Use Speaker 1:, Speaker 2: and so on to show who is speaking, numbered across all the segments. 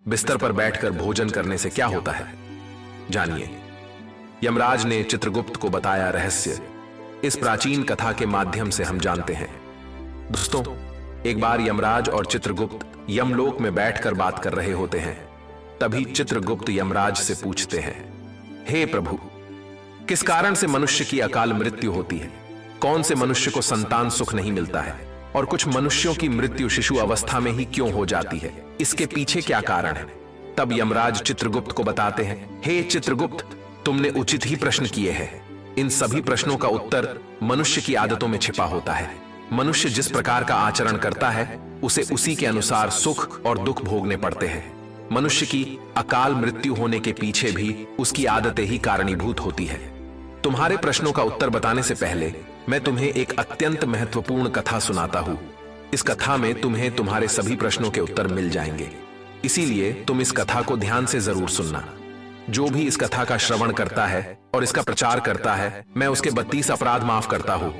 Speaker 1: बिस्तर पर बैठकर भोजन करने से क्या होता है, जानिए। यमराज ने चित्रगुप्त को बताया रहस्य। इस प्राचीन कथा के माध्यम से हम जानते हैं। दोस्तों, एक बार यमराज और चित्रगुप्त यमलोक में बैठकर बात कर रहे होते हैं। तभी चित्रगुप्त यमराज से पूछते हैं, हे प्रभु, किस कारण से मनुष्य की अकाल मृत्यु होती है? कौन से मनुष्य को संतान सुख नहीं मिलता है और कुछ मनुष्यों की मृत्यु शिशु अवस्था में ही क्यों हो जाती है? इसके पीछे क्या कारण है? तब यमराज चित्रगुप्त को बताते हैं, हे चित्रगुप्त, तुमने उचित ही प्रश्न किए हैं। इन सभी प्रश्नों का उत्तर मनुष्य की आदतों में छिपा होता है। मनुष्य जिस प्रकार का आचरण करता है, उसे उसी के अनुसार सुख और दुख भोगने पड़ते हैं। मनुष्य की अकाल मृत्यु होने के पीछे भी उसकी आदतें ही कारणीभूत होती है। तुम्हारे प्रश्नों का उत्तर बताने से पहले मैं तुम्हें एक अत्यंत महत्वपूर्ण कथा सुनाता हूं। इस कथा में तुम्हें तुम्हारे सभी प्रश्नों के उत्तर मिल जाएंगे। इसीलिए तुम इस कथा को ध्यान से जरूर सुनना। जो भी इस कथा का श्रवण करता है और इसका प्रचार करता है, मैं उसके 32 अपराध माफ करता हूं।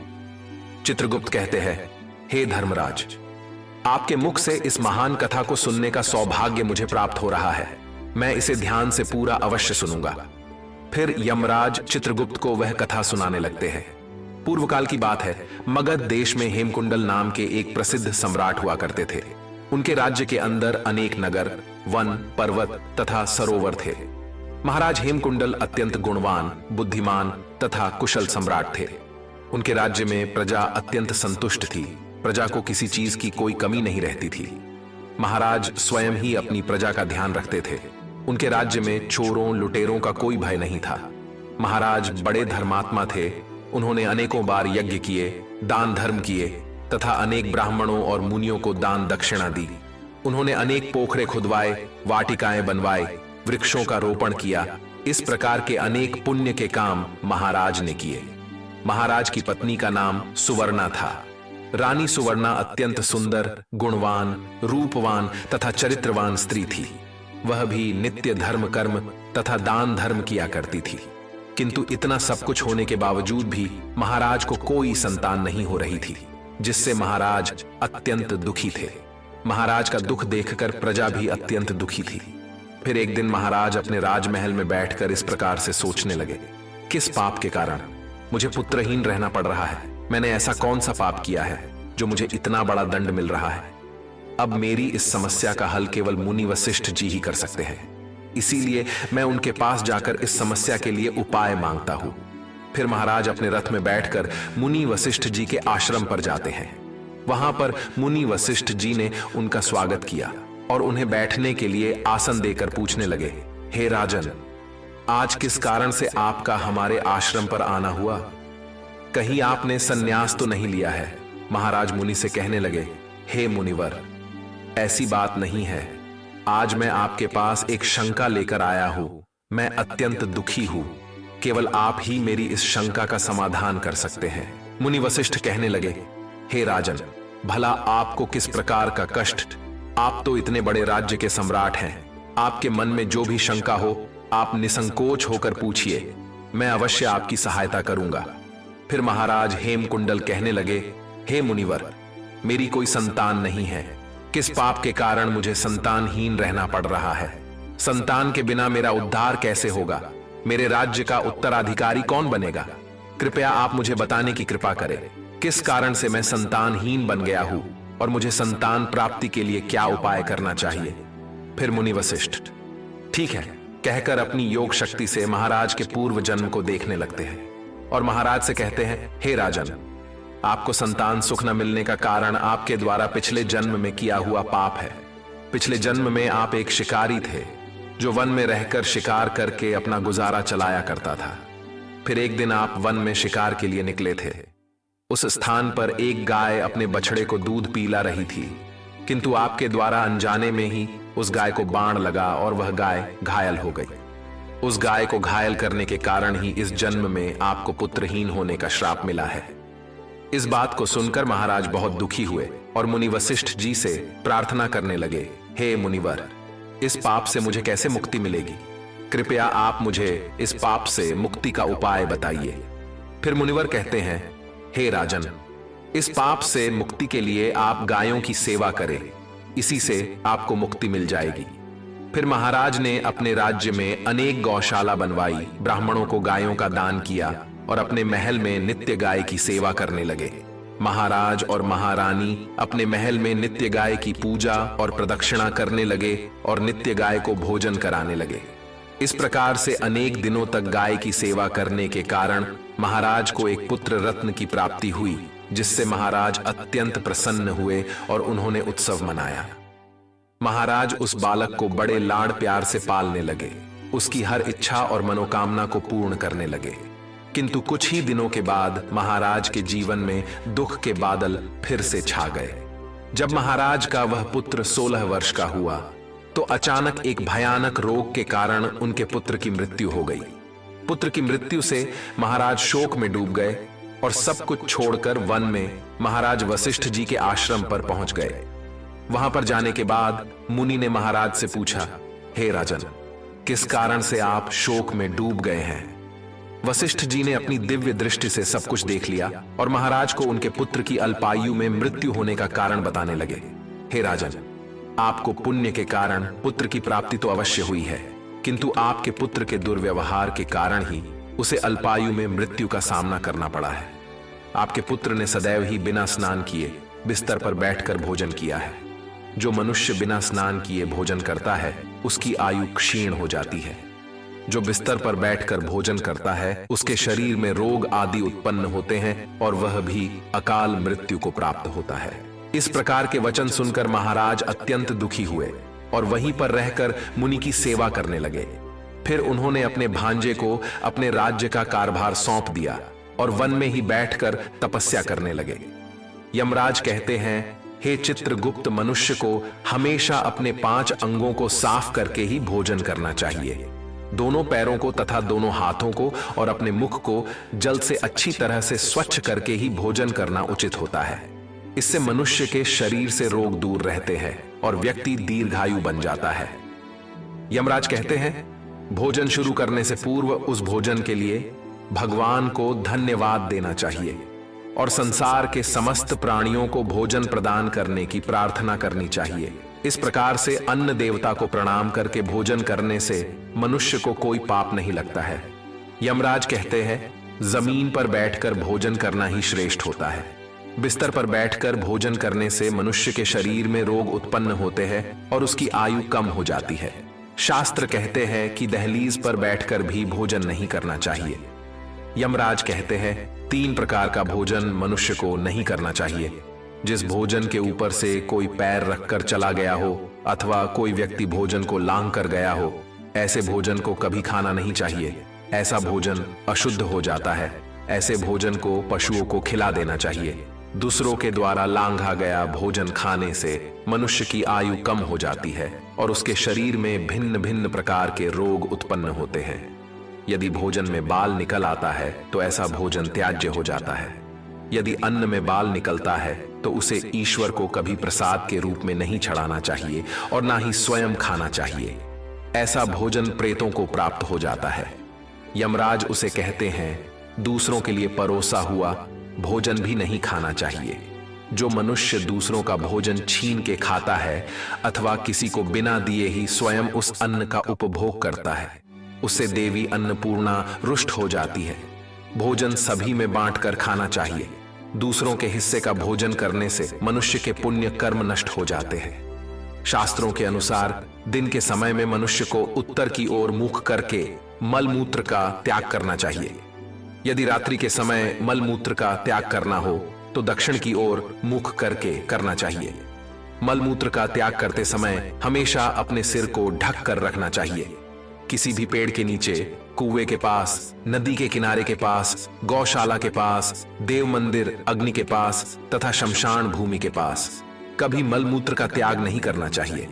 Speaker 1: चित्रगुप्त कहते हैं, हे धर्मराज, आपके मुख से इस महान कथा को सुनने का सौभाग्य मुझे प्राप्त हो रहा है। मैं इसे ध्यान से पूरा अवश्य सुनूंगा। फिर यमराज चित्रगुप्त को वह कथा सुनाने लगते हैं। पूर्व काल की बात है। मगध देश में हेमकुंडल नाम के एक प्रसिद्ध सम्राट हुआ करते थे। उनके राज्य के अंदर अनेक नगर, वन, पर्वत तथा सरोवर थे। महाराज हेमकुंडल अत्यंत गुणवान, बुद्धिमान तथा कुशल सम्राट थे। उनके राज्य में प्रजा अत्यंत संतुष्ट थी। प्रजा को किसी चीज की कोई कमी नहीं रहती थी। महाराज स्वयं ही अपनी प्रजा का ध्यान रखते थे। उनके राज्य में चोरों, लुटेरों का कोई भय नहीं था। महाराज बड़े धर्मात्मा थे। उन्होंने अनेकों बार यज्ञ किए, दान धर्म किए तथा अनेक ब्राह्मणों और मुनियों को दान दक्षिणा दी। उन्होंने अनेक पोखरे खुदवाए, वाटिकाएं बनवाए, वृक्षों का रोपण किया। इस प्रकार के अनेक पुण्य के काम महाराज ने किए। महाराज की पत्नी का नाम सुवर्णा था। रानी सुवर्णा अत्यंत सुंदर, गुणवान, रूपवान तथा चरित्रवान स्त्री थी। वह भी नित्य धर्म कर्म तथा दान धर्म किया करती थी। किंतु इतना सब कुछ होने के बावजूद भी महाराज को कोई संतान नहीं हो रही थी, जिससे महाराज अत्यंत दुखी थे। महाराज का दुख देखकर प्रजा भी अत्यंत दुखी थी। फिर एक दिन महाराज अपने राजमहल में बैठकर इस प्रकार से सोचने लगे, किस पाप के कारण मुझे पुत्रहीन रहना पड़ रहा है? मैंने ऐसा कौन सा पाप किया है जो मुझे इतना बड़ा दंड मिल रहा है? अब मेरी इस समस्या का हल केवल मुनि वशिष्ठ जी ही कर सकते हैं। इसीलिए मैं उनके पास जाकर इस समस्या के लिए उपाय मांगता हूं। फिर महाराज अपने रथ में बैठकर मुनि वशिष्ठ जी के आश्रम पर जाते हैं। वहां पर मुनि वशिष्ठ जी ने उनका स्वागत किया और उन्हें बैठने के लिए आसन देकर पूछने लगे, हे राजन, आज किस कारण से आपका हमारे आश्रम पर आना हुआ? कहीं आपने संन्यास तो नहीं लिया है? महाराज मुनि से कहने लगे, हे मुनिवर, ऐसी बात नहीं है। आज मैं आपके पास एक शंका लेकर आया हूं। मैं अत्यंत दुखी हूं। केवल आप ही मेरी इस शंका का समाधान कर सकते हैं। मुनि वशिष्ठ कहने लगे, हे राजन, भला आपको किस प्रकार का कष्ट? आप तो इतने बड़े राज्य के सम्राट हैं। आपके मन में जो भी शंका हो, आप निसंकोच होकर पूछिए। मैं अवश्य आपकी सहायता करूंगा। फिर महाराज हेमकुंडल कहने लगे, हे मुनिवर, मेरी कोई संतान नहीं है। किस पाप के कारण मुझे संतानहीन रहना पड़ रहा है? संतान के बिना मेरा उद्धार कैसे होगा? मेरे राज्य का उत्तराधिकारी कौन बनेगा? कृपया आप मुझे बताने की कृपा करें। किस कारण से मैं संतानहीन बन गया हूं और मुझे संतान प्राप्ति के लिए क्या उपाय करना चाहिए? फिर मुनि वशिष्ठ ठीक है कहकर अपनी योग शक्ति से महाराज के पूर्व जन्म को देखने लगते हैं और महाराज से कहते हैं, हे राजन, आपको संतान सुख न मिलने का कारण आपके द्वारा पिछले जन्म में किया हुआ पाप है। पिछले जन्म में आप एक शिकारी थे जो वन में रहकर शिकार करके अपना गुजारा चलाया करता था। फिर एक दिन आप वन में शिकार के लिए निकले थे। उस स्थान पर एक गाय अपने बछड़े को दूध पिला रही थी, किंतु आपके द्वारा अनजाने में ही उस गाय को बाण लगा और वह गाय घायल हो गई। उस गाय को घायल करने के कारण ही इस जन्म में आपको पुत्रहीन होने का श्राप मिला है। इस बात को सुनकर महाराज बहुत दुखी हुए और मुनि वशिष्ठ जी से प्रार्थना करने लगे, हे मुनिवर, इस पाप से मुझे कैसे मुक्ति मिलेगी? कृपया आप मुझे इस पाप से मुक्ति का उपाय बताइए। फिर मुनिवर कहते हैं, हे राजन, इस पाप से मुक्ति के लिए आप गायों की सेवा करें, इसी से आपको मुक्ति मिल जाएगी। फिर महाराज ने अपने राज्य में अनेक गौशाला बनवाई, ब्राह्मणों को गायों का दान किया और अपने महल में नित्य गाय की सेवा करने लगे। महाराज और महारानी अपने महल में नित्य गाय की पूजा और प्रदक्षिणा करने लगे और नित्य गाय को भोजन कराने लगे। इस प्रकार से अनेक दिनों तक गाय की सेवा करने के कारण महाराज को एक पुत्र रत्न की प्राप्ति हुई, जिससे महाराज अत्यंत प्रसन्न हुए और उन्होंने उत्सव मनाया। महाराज उस बालक को बड़े लाड़ प्यार से पालने लगे, उसकी हर इच्छा और मनोकामना को पूर्ण करने लगे। किंतु कुछ ही दिनों के बाद महाराज के जीवन में दुख के बादल फिर से छा गए। जब महाराज का वह पुत्र 16 वर्ष का हुआ तो अचानक एक भयानक रोग के कारण उनके पुत्र की मृत्यु हो गई। पुत्र की मृत्यु से महाराज शोक में डूब गए और सब कुछ छोड़कर वन में महाराज वशिष्ठ जी के आश्रम पर पहुंच गए। वहां पर जाने के बाद मुनि ने महाराज से पूछा, हे राजन, किस कारण से आप शोक में डूब गए हैं? वशिष्ठ जी ने अपनी दिव्य दृष्टि से सब कुछ देख लिया और महाराज को उनके पुत्र की अल्पायु में मृत्यु होने का कारण बताने लगे। हे राजन, आपको पुण्य के कारण पुत्र की प्राप्ति तो अवश्य हुई है, किंतु आपके पुत्र के दुर्व्यवहार के कारण ही उसे अल्पायु में मृत्यु का सामना करना पड़ा है। आपके पुत्र ने सदैव ही बिना स्नान किए बिस्तर पर बैठकर भोजन किया है। जो मनुष्य बिना स्नान किए भोजन करता है उसकी आयु क्षीण हो जाती है। जो बिस्तर पर बैठकर भोजन करता है उसके शरीर में रोग आदि उत्पन्न होते हैं और वह भी अकाल मृत्यु को प्राप्त होता है। इस प्रकार के वचन सुनकर महाराज अत्यंत दुखी हुए और वहीं पर रहकर मुनि की सेवा करने लगे। फिर उन्होंने अपने भांजे को अपने राज्य का कारभार सौंप दिया और वन में ही बैठकर तपस्या करने लगे। यमराज कहते हैं, हे चित्रगुप्त, मनुष्य को हमेशा अपने 5 अंगों को साफ करके ही भोजन करना चाहिए। दोनों पैरों को तथा दोनों हाथों को और अपने मुख को जल से अच्छी तरह से स्वच्छ करके ही भोजन करना उचित होता है। इससे मनुष्य के शरीर से रोग दूर रहते हैं और व्यक्ति दीर्घायु बन जाता है। यमराज कहते हैं, भोजन शुरू करने से पूर्व उस भोजन के लिए भगवान को धन्यवाद देना चाहिए और संसार के समस्त प्राणियों को भोजन प्रदान करने की प्रार्थना करनी चाहिए। इस प्रकार से अन्न देवता को प्रणाम करके भोजन करने से मनुष्य को कोई पाप नहीं लगता है। यमराज कहते हैं, जमीन पर बैठकर भोजन करना ही श्रेष्ठ होता है। बिस्तर पर बैठकर भोजन करने से मनुष्य के शरीर में रोग उत्पन्न होते हैं और उसकी आयु कम हो जाती है। शास्त्र कहते हैं कि दहलीज पर बैठकर भी भोजन नहीं करना चाहिए। यमराज कहते हैं, 3 प्रकार का भोजन मनुष्य को नहीं करना चाहिए। जिस भोजन के ऊपर से कोई पैर रखकर चला गया हो अथवा कोई व्यक्ति भोजन को लांघ कर गया हो, ऐसे भोजन को कभी खाना नहीं चाहिए। ऐसा भोजन अशुद्ध हो जाता है। ऐसे भोजन को पशुओं को खिला देना चाहिए। दूसरों के द्वारा लांघा गया भोजन खाने से मनुष्य की आयु कम हो जाती है और उसके शरीर में भिन्न भिन्न प्रकार के रोग उत्पन्न होते हैं। यदि भोजन में बाल निकल आता है तो ऐसा भोजन त्याज्य हो जाता है। यदि अन्न में बाल निकलता है तो उसे ईश्वर को कभी प्रसाद के रूप में नहीं चढ़ाना चाहिए और ना ही स्वयं खाना चाहिए। ऐसा भोजन प्रेतों को प्राप्त हो जाता है। यमराज उसे कहते हैं, दूसरों के लिए परोसा हुआ भोजन भी नहीं खाना चाहिए। जो मनुष्य दूसरों का भोजन छीन के खाता है अथवा किसी को बिना दिए ही स्वयं उस अन्न का उपभोग करता है, उससे देवी अन्नपूर्णा रुष्ट हो जाती है। भोजन सभी में बांटकर खाना चाहिए। दूसरों के हिस्से का भोजन करने से मनुष्य के पुण्य कर्म नष्ट हो जाते हैं। शास्त्रों के अनुसार दिन के समय में मनुष्य को उत्तर की ओर मुख करके मलमूत्र का त्याग करना चाहिए। यदि रात्रि के समय मलमूत्र का त्याग करना हो तो दक्षिण की ओर मुख करके करना चाहिए। मलमूत्र का त्याग करते समय हमेशा अपने सिर को ढक कर रखना चाहिए। किसी भी पेड़ के नीचे, कुएं के पास, नदी के किनारे के पास, गौशाला के पास, देव मंदिर अग्नि के पास तथा शमशान भूमि के पास कभी मलमूत्र का त्याग नहीं करना चाहिए।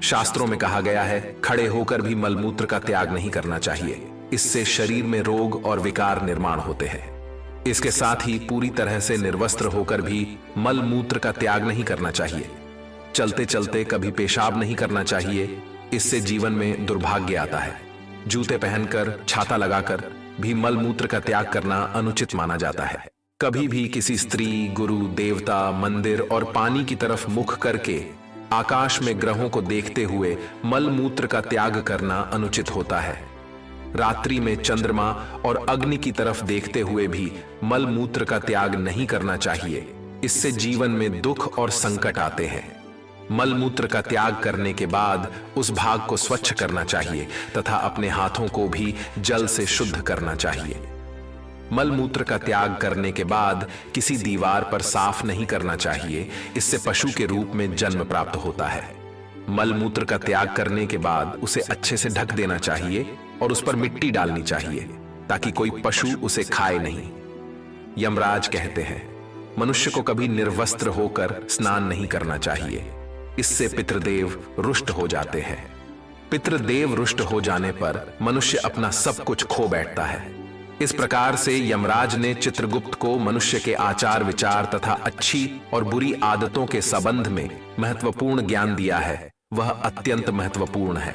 Speaker 1: शास्त्रों में कहा गया है, खड़े होकर भी मलमूत्र का त्याग नहीं करना चाहिए। इससे शरीर में रोग और विकार निर्माण होते हैं। इसके साथ ही पूरी तरह से निर्वस्त्र होकर भी मलमूत्र का त्याग नहीं करना चाहिए। चलते चलते कभी पेशाब नहीं करना चाहिए, इससे जीवन में दुर्भाग्य आता है। जूते पहनकर, छाता लगाकर भी मलमूत्र का त्याग करना अनुचित माना जाता है। कभी भी किसी स्त्री, गुरु, देवता, मंदिर और पानी की तरफ मुख करके आकाश में ग्रहों को देखते हुए मल मूत्र का त्याग करना अनुचित होता है। रात्रि में चंद्रमा और अग्नि की तरफ देखते हुए भी मल मूत्र का त्याग नहीं करना चाहिए। इससे जीवन में दुख और संकट आते हैं। मल मूत्र का त्याग करने के बाद उस भाग को स्वच्छ करना चाहिए तथा अपने हाथों को भी जल से शुद्ध करना चाहिए। मल मूत्र का त्याग करने के बाद किसी दीवार पर साफ नहीं करना चाहिए, इससे पशु के रूप में जन्म प्राप्त होता है। मल मूत्र का त्याग करने के बाद उसे अच्छे से ढक देना चाहिए और उस पर मिट्टी डालनी चाहिए ताकि कोई पशु उसे खाए नहीं। यमराज कहते हैं, मनुष्य को कभी निर्वस्त्र होकर स्नान नहीं करना चाहिए, इससे पितृदेव रुष्ट हो जाते हैं। पितृदेव रुष्ट हो जाने पर मनुष्य अपना सब कुछ खो बैठता है। इस प्रकार से यमराज ने चित्रगुप्त को मनुष्य के आचार विचार तथा अच्छी और बुरी आदतों के संबंध में महत्वपूर्ण ज्ञान दिया है। वह अत्यंत महत्वपूर्ण है।